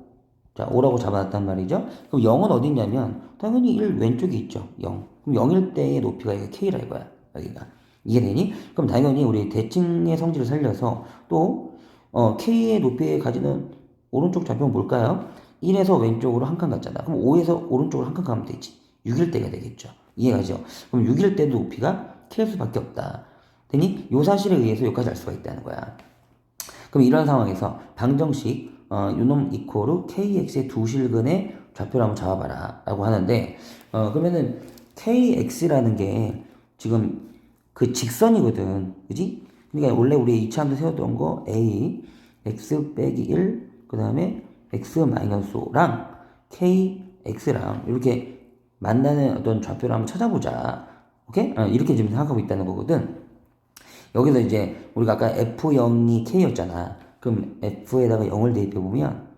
자, 5라고 잡아놨단 말이죠. 그럼 0은 어디 있냐면 당연히 1 왼쪽에 있죠. 0. 그럼 0일 때의 높이가 이게 K라 이거야. 여기가. 이해되니? 그럼 당연히 우리 대칭의 성질을 살려서 또 K의 높이에 가지는 오른쪽 좌표는 뭘까요? 1에서 왼쪽으로 한 칸 갔잖아. 그럼 5에서 오른쪽으로 한 칸 가면 되지. 6일 때가 되겠죠. 이해가죠? 그럼 6일 때도 높이가 K일 수밖에 없다. 되니? 요 사실에 의해서 여기까지 알 수가 있다는 거야. 그럼 이런 상황에서 방정식 요놈 이코르 kx의 두 실근의 좌표를 한번 잡아봐라 라고 하는데 그러면은 kx라는 게 지금 그 직선이거든. 그지? 그러니까 원래 우리 이차함수 세웠던 거 a x 빼기 1 그 다음에 x 마이너스 5랑 kx랑 이렇게 만나는 어떤 좌표를 한번 찾아보자. 오케이? 이렇게 지금 생각하고 있다는 거거든. 여기서 이제 우리가 아까 F0이 K였잖아. 그럼 F에다가 0을 대입해보면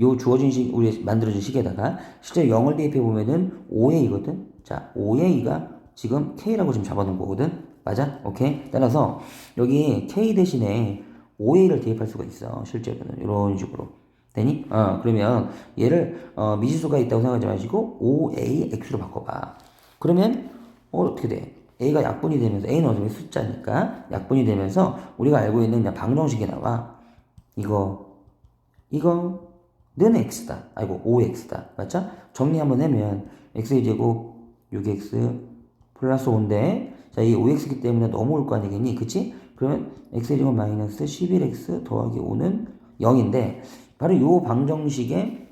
요 주어진 식, 우리 만들어진 식에다가 실제 0을 대입해보면은 5A거든? 자, 5A가 지금 K라고 지금 잡아놓은 거거든? 맞아? 오케이? 따라서 여기 K 대신에 5A를 대입할 수가 있어. 실제로는. 이런 식으로. 되니? 그러면 얘를 미지수가 있다고 생각하지 마시고 5AX로 바꿔봐. 그러면 어떻게 돼? A가 약분이 되면서 A는 어차피 숫자니까 약분이 되면서 우리가 알고 있는 그냥 방정식이 나와. 이거는 X다. 아이고 5X다. 맞죠? 정리 한번 하면 X의 제곱 6X 플러스 5인데 자, 이 5X이기 때문에 넘어올 거 아니겠니? 그치? 그러면 X의 제곱 마이너스 11X 더하기 5는 0인데 바로 요 방정식의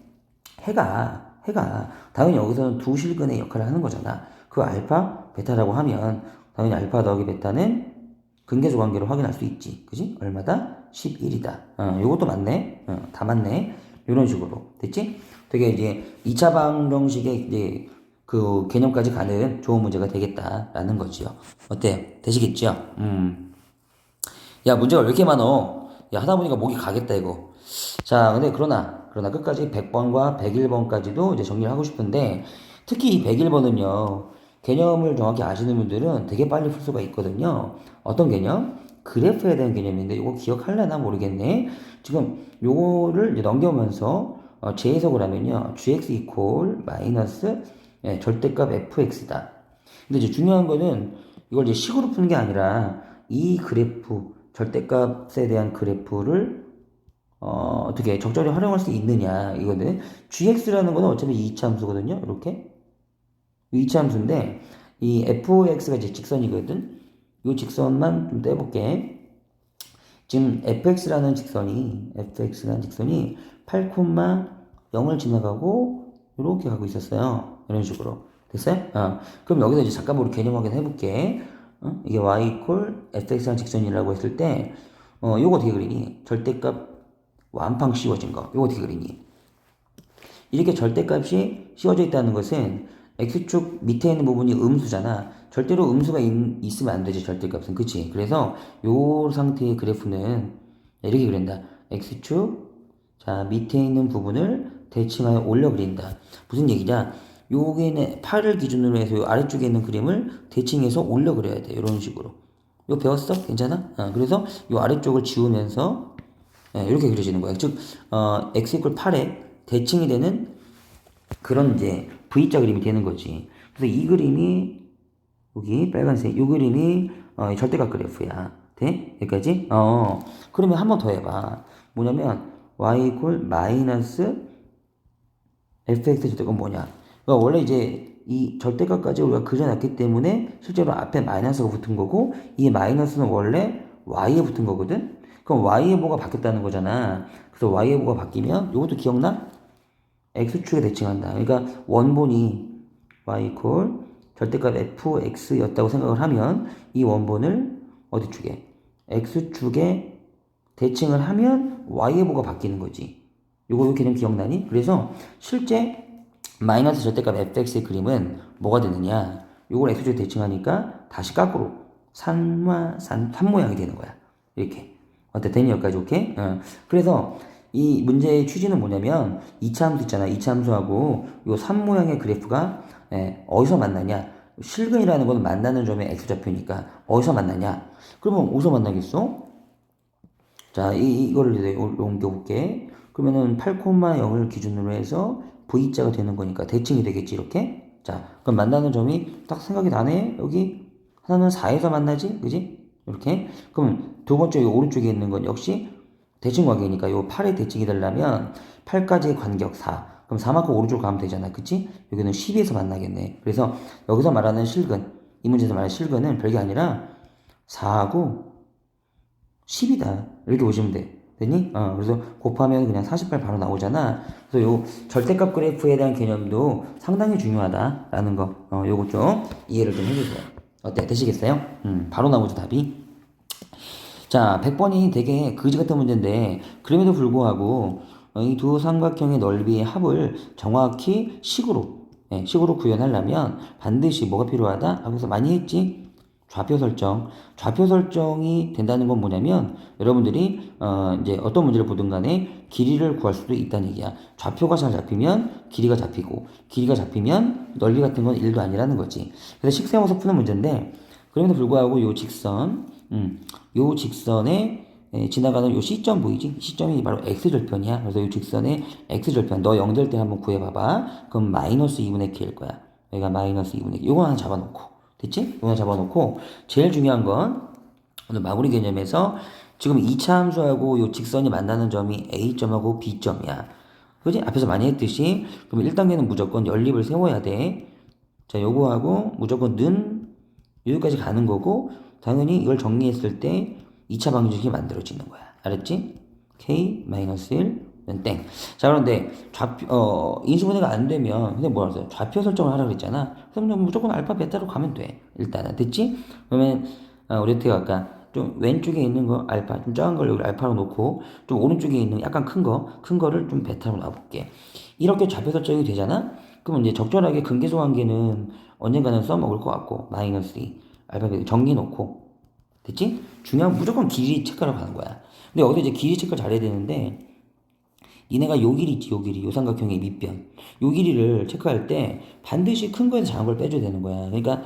해가 당연히 여기서는 두 실근의 역할을 하는 거잖아. 그 알파, 베타라고 하면 당연히 알파 더하기 베타는 근계수 관계로 확인할 수 있지. 그지? 얼마다? 11이다. 요것도 맞네. 다 맞네. 이런 식으로. 됐지? 되게 이제 2차 방정식의 이제 그 개념까지 가는 좋은 문제가 되겠다라는 거지요. 어때? 되시겠죠? 야, 문제가 왜 이렇게 많어? 야, 하다 보니까 목이 가겠다, 이거. 자, 근데 그러나 끝까지 100번과 101번까지도 이제 정리를 하고 싶은데, 특히 이 101번은요, 개념을 정확히 아시는 분들은 되게 빨리 풀 수가 있거든요. 어떤 개념? 그래프에 대한 개념인데, 이거 기억할래나 모르겠네. 지금 요거를 이제 넘겨오면서, 재해석을 하면요, gx 이퀄 마이너스 절대값 fx다. 근데 이제 중요한 거는 이걸 이제 식으로 푸는 게 아니라 이 그래프, 절대값에 대한 그래프를 어떻게 적절히 활용할 수 있느냐 이거는 gx라는 거는 어차피 이차 함수거든요. 이렇게 이차 함수인데 이 fx가 이제 직선이거든. 이 직선만 좀 떼볼게. 지금 fx라는 직선이 8, 0을 지나가고 이렇게 가고 있었어요. 이런 식으로 됐어요? 그럼 여기서 이제 잠깐 우리 개념 확인 해볼게. 이게 y 이퀄 fx라는 직선이라고 했을 때 요거 어떻게 그리니? 절대값 완팡 씌워진 거. 요거 어떻게 그리니? 이렇게 절대값이 씌워져 있다는 것은 x축 밑에 있는 부분이 음수잖아. 절대로 음수가 있으면 안 되지, 절대값은. 그치? 그래서 요 상태의 그래프는 이렇게 그린다. x축, 자, 밑에 있는 부분을 대칭하여 올려 그린다. 무슨 얘기냐? 여기는 8을 기준으로 해서 요 아래쪽에 있는 그림을 대칭해서 올려 그려야 돼. 이런 식으로. 이거 배웠어? 괜찮아? 그래서 요 아래쪽을 지우면서 이렇게 그려지는 거야. 즉, x 이퀄 8에 대칭이 되는 그런 이제 V자 그림이 되는 거지. 그래서 이 그림이 여기 빨간색 이 그림이 절대값 그래프야. 돼? 여기까지? 그러면 한 번 더 해봐. 뭐냐면 y 이퀄 마이너스 fx 절대값은 뭐냐? 그러니까 원래 이제 이 절대값까지 우리가 그려놨기 때문에 실제로 앞에 마이너스가 붙은 거고 이 마이너스는 원래 y에 붙은 거거든. 그럼 y의 뭐가 바뀌었다는 거잖아. 그래서 y의 뭐가 바뀌면 이것도 기억나? x축에 대칭한다. 그러니까 원본이 y 이퀄 절대값 fx였다고 생각을 하면 이 원본을 어디 축에? x축에 대칭을 하면 y의 뭐가 바뀌는 거지. 요거 개념 기억나니? 그래서 실제 마이너스 절대값 fx의 그림은 뭐가 되느냐? 요걸 x축에 대칭하니까 다시 거꾸로 산 모양이 되는 거야. 이렇게. 어때? 되니 여기까지 오케이? 그래서 이 문제의 취지는 뭐냐면 2차 함수 있잖아. 2차 함수하고 요 산 모양의 그래프가 어디서 만나냐? 실근이라는 건 만나는 점의 x좌표니까 어디서 만나냐? 그러면 어디서 만나겠어? 자, 이거를 옮겨볼게. 그러면은 8, 0을 기준으로 해서 V자가 되는 거니까 대칭이 되겠지, 이렇게. 자, 그럼 만나는 점이 딱 생각이 나네? 여기 하나는 4에서 만나지? 그지? 이렇게. 그럼 두 번째 오른쪽에 있는 건 역시 대칭 관계니까 요 8의 대칭이 되려면 8까지의 간격 4. 그럼 4만큼 오른쪽으로 가면 되잖아. 그치? 여기는 12에서 만나겠네. 그래서 여기서 말하는 실근, 이 문제에서 말하는 실근은 별게 아니라 4하고 10이다. 이렇게 보시면 돼. 됐니? 그래서 곱하면 그냥 48 바로 나오잖아. 그래서 요 절대값 그래프에 대한 개념도 상당히 중요하다라는 거, 요거 좀 이해를 좀 해주세요. 어때? 되시겠어요? 바로 나오죠, 답이. 자, 100번이 되게 그지 같은 문제인데, 그럼에도 불구하고, 이 두 삼각형의 넓이의 합을 정확히 식으로 구현하려면 반드시 뭐가 필요하다? 하면서 많이 했지? 좌표 설정. 좌표 설정이 된다는 건 뭐냐면 여러분들이 이제 어떤 문제를 보든 간에 길이를 구할 수도 있다는 얘기야. 좌표가 잘 잡히면 길이가 잡히고 길이가 잡히면 넓이 같은 건 1도 아니라는 거지. 그래서 식 세워서 푸는 문제인데 그럼에도 불구하고 요 직선에 지나가는 요 시점 보이지? 시점이 바로 x절편이야. 그래서 요 직선의 x절편 너 0될 때 한번 구해봐봐. 그럼 마이너스 2분의 k일 거야. 여기가 마이너스 2분의 k. 요거 하나 잡아놓고 됐지? 이거 잡아놓고 제일 중요한 건 오늘 마무리 개념에서 지금 2차 함수하고 요 직선이 만나는 점이 A점하고 B점이야. 그지? 앞에서 많이 했듯이 그럼 1단계는 무조건 연립을 세워야 돼. 자, 요거하고 무조건 는 여기까지 가는 거고 당연히 이걸 정리했을 때 2차 방정식이 만들어지는 거야. 알았지? K-1 땡. 자, 그런데 인수분해가 안 되면, 근데 뭐라 그랬어요? 좌표 설정을 하라고 그랬잖아. 그럼 무조건 알파, 베타로 가면 돼. 일단은. 됐지? 그러면, 우리 어떻게 할까? 좀 왼쪽에 있는 거 알파, 좀 작은 걸 여기 알파로 놓고, 좀 오른쪽에 있는 약간 큰 거를 좀 베타로 놔볼게. 이렇게 좌표 설정이 되잖아? 그럼 이제 적절하게 근계수 관계는 언젠가는 써먹을 것 같고, 마이너스 2, 알파, 베타 정리 놓고. 됐지? 중요한 무조건 길이 체크하러 가는 거야. 근데 여기서 이제 길이 체크 잘해야 되는데, 니네가 요 길이 있지, 요 길이. 요 삼각형의 밑변. 요 길이를 체크할 때 반드시 큰 거에서 작은 걸 빼줘야 되는 거야. 그러니까,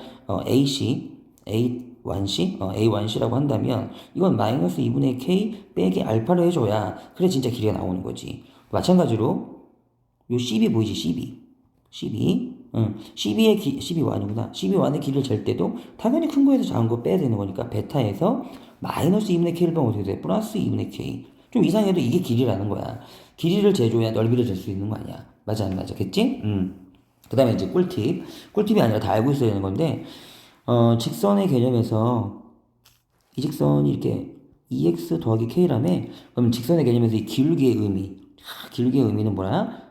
AC, A1C, A1C라고 한다면, 이건 마이너스 2분의 K 빼기 알파를 해줘야, 그래, 진짜 길이가 나오는 거지. 마찬가지로, 요 CB 보이지, CB. CB. 응. CB완이구나. CB완의 길이를 잴 때도 당연히 큰 거에서 작은 거 빼야 되는 거니까, 베타에서 마이너스 2분의 K를 빼면 어떻게 돼? 플러스 2분의 K. 좀 이상해도 이게 길이라는 거야. 길이를 재줘야 넓이를 잴 수 있는 거 아니야. 맞아, 안 맞아? 겠지? 그 다음에 이제 꿀팁. 꿀팁이 아니라 다 알고 있어야 되는 건데, 직선의 개념에서 이 직선이 이렇게 2x 더하기 k라며, 그럼 직선의 개념에서 이 기울기의 의미. 기울기의 의미는 뭐야?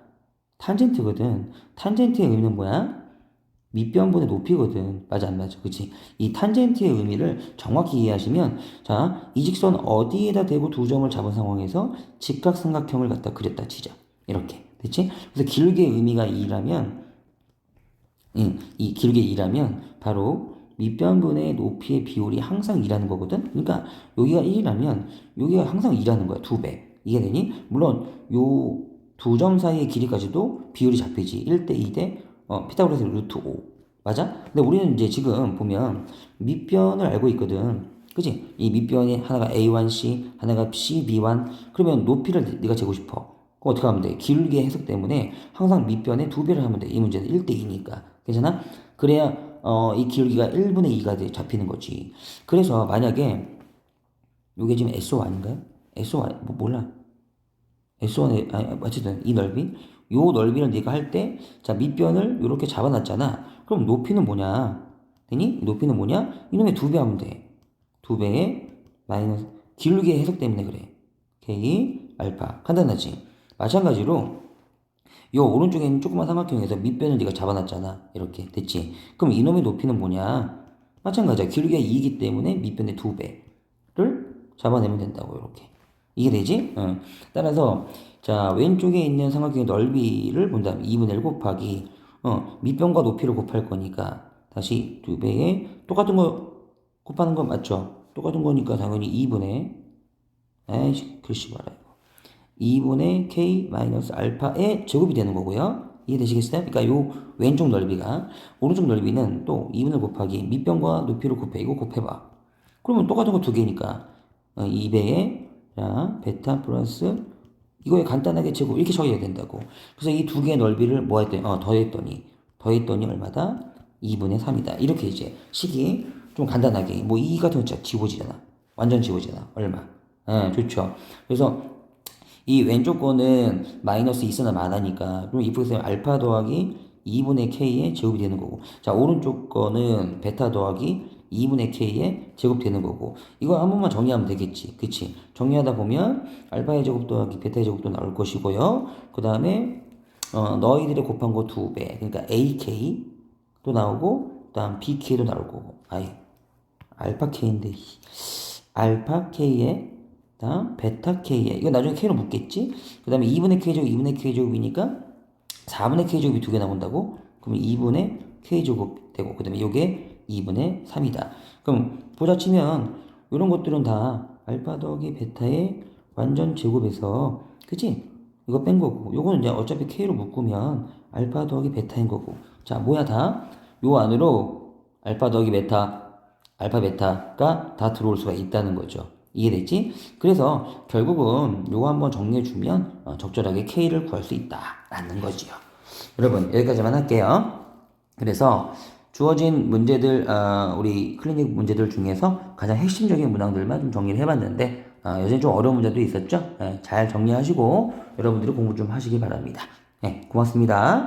탄젠트거든. 탄젠트의 의미는 뭐야? 밑변분의 높이거든. 맞아, 안 맞아? 그치? 이 탄젠트의 의미를 정확히 이해하시면, 자, 이 직선 어디에다 대고 두 점을 잡은 상황에서 직각삼각형을 갖다 그렸다 치자. 이렇게. 됐지? 그래서 길게 의미가 2라면, 이 길게 2라면, 바로 밑변분의 높이의 비율이 항상 2라는 거거든? 그러니까, 여기가 1이라면, 여기가 항상 2라는 거야. 2배. 이게 되니? 물론, 요 두 점 사이의 길이까지도 비율이 잡히지. 1대 2대 피타고라스 루트 5. 맞아? 근데 우리는 이제 지금 보면 밑변을 알고 있거든. 그지? 이 밑변이 하나가 A1C, 하나가 CB1. 그러면 높이를 네가 재고 싶어. 그럼 어떻게 하면 돼? 길게 해석 때문에 항상 밑변에 두 배를 하면 돼. 이 문제는 1대 2니까. 괜찮아? 그래야 이 길기가 1분의 2가 잡히는 거지. 그래서 만약에 이게 지금 SO1인가요? SO1 뭐 몰라. S1의, 아니, 어쨌든 이 넓이, 요 넓이를 네가 할 때, 자, 밑변을 이렇게 잡아놨잖아. 그럼 높이는 뭐냐? 되니? 높이는 뭐냐? 이놈의 두 배 하면 돼. 두 배의 마이너스, 기울기의 해석 때문에 그래. K, 알파. 간단하지? 마찬가지로, 요 오른쪽에 있는 조그만 삼각형에서 밑변을 네가 잡아놨잖아. 이렇게. 됐지? 그럼 이놈의 높이는 뭐냐? 마찬가지야. 기울기가 2이기 때문에 밑변의 두 배를 잡아내면 된다고, 이렇게. 이게 되지? 따라서 자 왼쪽에 있는 삼각형의 넓이를 본다면 2분의 1 곱하기 밑변과 높이를 곱할 거니까 다시 2배에 똑같은 거 곱하는 건 맞죠? 똑같은 거니까 당연히 2분의 에이씨 글씨 봐라 이거 2분의 k 마이너스 알파의 제곱이 되는 거고요. 이해되시겠어요? 그러니까 요 왼쪽 넓이가 오른쪽 넓이는 또 2분의 곱하기 밑변과 높이를 곱해 이거 곱해봐. 그러면 똑같은 거 두 개니까 2배에 자, 베타 플러스 이거에 간단하게 제곱 이렇게 적어야 된다고. 그래서 이 두 개의 넓이를 뭐 했더니 더했더니 얼마다? 2분의 3이다. 이렇게 이제 식이 좀 간단하게 뭐 2 같은 거 진짜 지워지잖아. 완전 지워지잖아. 얼마? 좋죠. 그래서 이 왼쪽 거는 마이너스 있으나 마나니까 그럼 이 부분에 알파 더하기 2분의 k의 제곱이 되는 거고 자 오른쪽 거는 베타 더하기 2분의 k의 제곱 되는 거고 이거 한 번만 정리하면 되겠지 그치 정리하다 보면 알파의 제곱 더하기 베타의 제곱도 나올 것이고요 그 다음에 너희들의 곱한 거 2배 그러니까 ak 또 나오고 그 다음 bk도 나올 거고 아이 알파 k인데 알파 k의 다음 베타 k에 이거 나중에 k로 묶겠지 그 다음에 2분의 k제곱 2분의 k제곱이니까 4분의 k제곱이 두 개 나온다고 그러면 2분의 k제곱 되고 그 다음에 요게 2분의 3이다 그럼 보자 치면 이런 것들은 다 알파 더하기 베타의 완전 제곱에서 그치 이거 뺀 거고 요거는 이제 어차피 k로 묶으면 알파 더하기 베타인 거고 자 뭐야 다 요 안으로 알파 더하기 베타 알파 베타가 다 들어올 수가 있다는 거죠 이해됐지? 그래서 결국은 요거 한번 정리해주면 적절하게 K를 구할 수 있다라는 거지요. 여러분 여기까지만 할게요. 그래서 주어진 문제들 우리 클리닉 문제들 중에서 가장 핵심적인 문항들만 좀 정리를 해봤는데 여전히 좀 어려운 문제도 있었죠? 잘 정리하시고 여러분들이 공부 좀 하시기 바랍니다. 네, 고맙습니다.